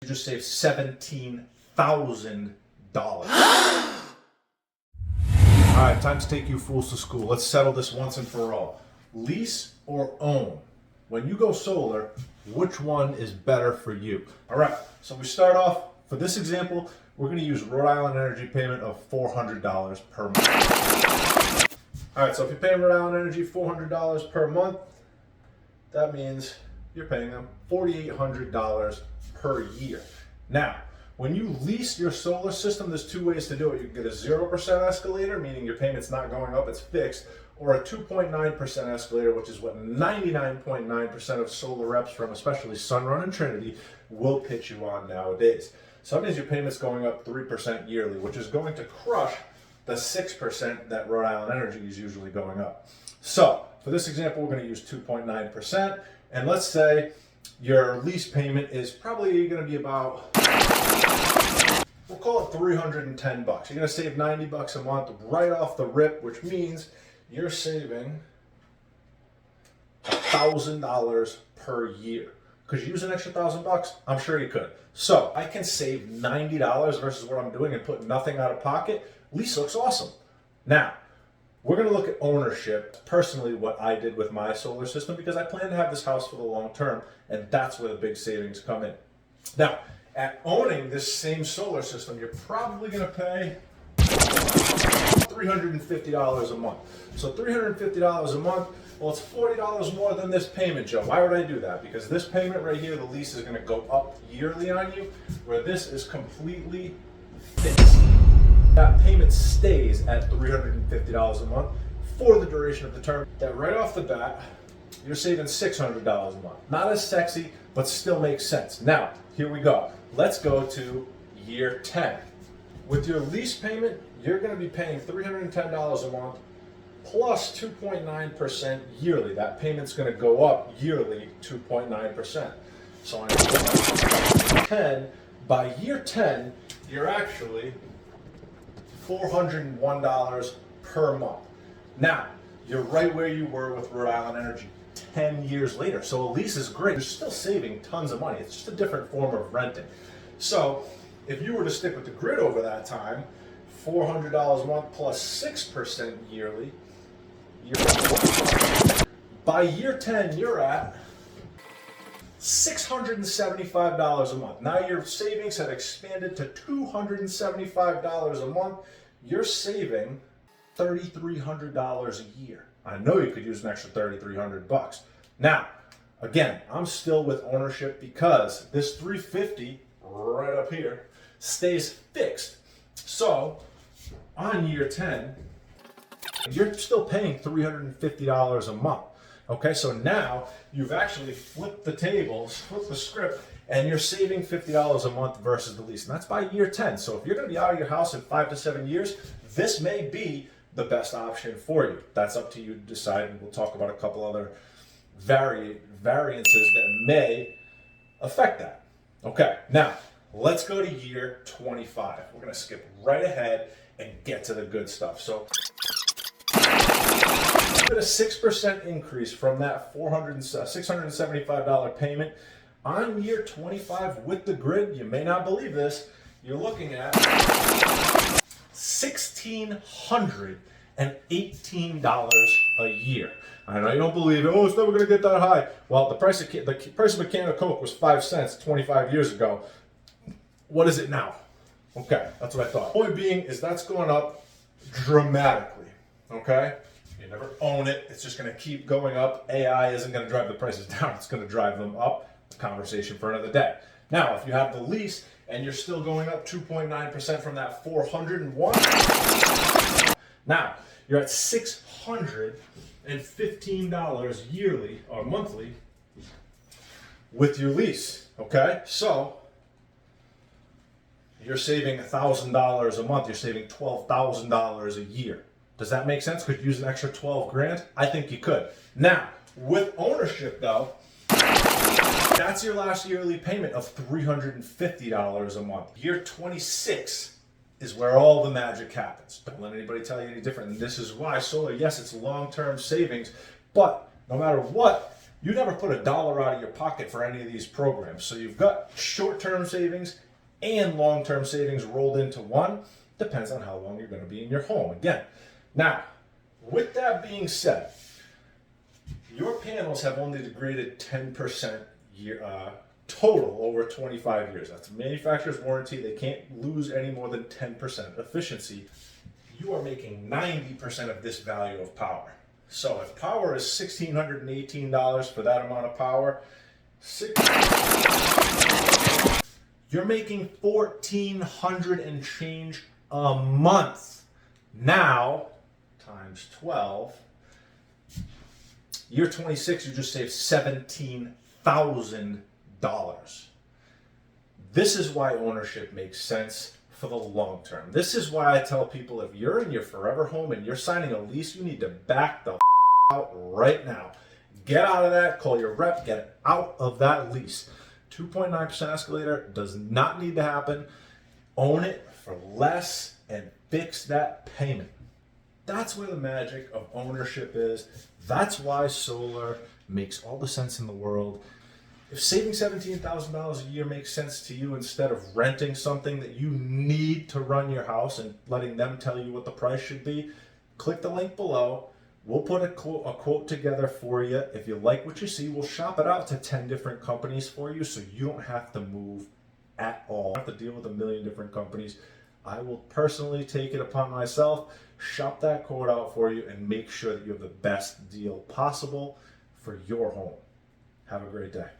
You just saved $17,000. All right, time to take you fools to school. Let's settle this once and for all. Lease or own? When you go solar, which one is better for you? All right, so we start off, for this example, we're gonna use Rhode Island Energy payment of $400 per month. All right, so if you're paying Rhode Island Energy $400 per month, that means you're paying them $4,800 per year. Now, when you lease your solar system, there's two ways to do it. You can get a 0% escalator, meaning your payment's not going up, it's fixed, or a 2.9% escalator, which is what 99.9% of solar reps from especially Sunrun and Trinity will pitch you on nowadays. So that means your payment's going up 3% yearly, which is going to crush the 6% that Rhode Island Energy is usually going up. So for this example, we're going to use 2.9%, and let's say your lease payment is probably going to be about, we'll call it $310. You're going to save $90 a month right off the rip, which means you're saving $1,000 per year. Could you use an extra $1,000? I'm sure you could. So I can save $90 versus what I'm doing and put nothing out of pocket. Lease looks awesome. Now, we're going to look at ownership, personally what I did with my solar system, because I plan to have this house for the long term, and that's where the big savings come in. Now, at owning this same solar system, you're probably going to pay $350 a month. So $350 a month, well, it's $40 more than this payment, Joe. Why would I do that? Because this payment right here, the lease is going to go up yearly on you, where this is completely fixed. That payment stays at $350 a month for the duration of the term. That right off the bat, you're saving $600 a month. Not as sexy, but still makes sense. Now, here we go. Let's go to year 10. With your lease payment, you're going to be paying $310 a month plus 2.9% yearly. That payment's going to go up yearly 2.9%. So on 10, by year 10, you're actually $401 per month. Now, you're right where you were with Rhode Island Energy 10 years later. So a lease is great. You're still saving tons of money. It's just a different form of renting. So if you were to stick with the grid over that time, $400 a month plus 6% yearly, by year 10, you're at $675 a month. Now your savings have expanded to $275 a month. You're saving $3,300 a year. I know you could use an extra $3,300. Now, again, I'm still with ownership because this $350 right up here stays fixed. So on year 10, you're still paying $350 a month. Okay, so now you've actually flipped the tables, flipped the script, and you're saving $50 a month versus the lease. And that's by year 10. So if you're going to be out of your house in 5 to 7 years, this may be the best option for you. That's up to you to decide, and we'll talk about a couple other variances that may affect that. Okay, now let's go to year 25. We're going to skip right ahead and get to the good stuff. So a 6% increase from that $675 payment on year 25 with the grid. You may not believe this. You're looking at $1,618 a year. I know you don't believe it. Oh, it's never going to get that high. Well, the price of a can of Coke was 5 cents 25 years ago. What is it now? Okay, that's what I thought. Point being is that's going up dramatically. Okay. You never own it. It's just going to keep going up. AI isn't going to drive the prices down. It's going to drive them up. Conversation for another day. Now, if you have the lease and you're still going up 2.9% from that 401, now you're at $615 yearly or monthly with your lease. Okay, so you're saving $1,000 a month. You're saving $12,000 a year. Does that make sense? Could you use an extra 12 grand? I think you could. Now, with ownership though, that's your last yearly payment of $350 a month. Year 26 is where all the magic happens. Don't let anybody tell you any different. And this is why solar, yes, it's long-term savings, but no matter what, You never put $1 out of your pocket for any of these programs. So you've got short-term savings and long-term savings rolled into one. Depends on how long you're going to be in your home. Again, now, with that being said, your panels have only degraded 10% total over 25 years. That's a manufacturer's warranty. They can't lose any more than 10% efficiency. You are making 90% of this value of power. So if power is $1,618 for that amount of power, you're making $1,400 and change a month. Now, times 12, year 26, you just saved $17,000. This is why ownership makes sense for the long term. This is why I tell people, if you're in your forever home and you're signing a lease, you need to back the out right now. Get out of that, call your rep, get out of that lease. 2.9% escalator does not need to happen. Own it for less and fix that payment. That's where the magic of ownership is. That's why solar makes all the sense in the world. If saving $17,000 a year makes sense to you instead of renting something that you need to run your house and letting them tell you what the price should be, click the link below. We'll put a quote together for you. If you like what you see, we'll shop it out to 10 different companies for you so you don't have to move at all. You don't have to deal with a million different companies. I will personally take it upon myself, shop that quote out for you, and make sure that you have the best deal possible for your home. Have a great day.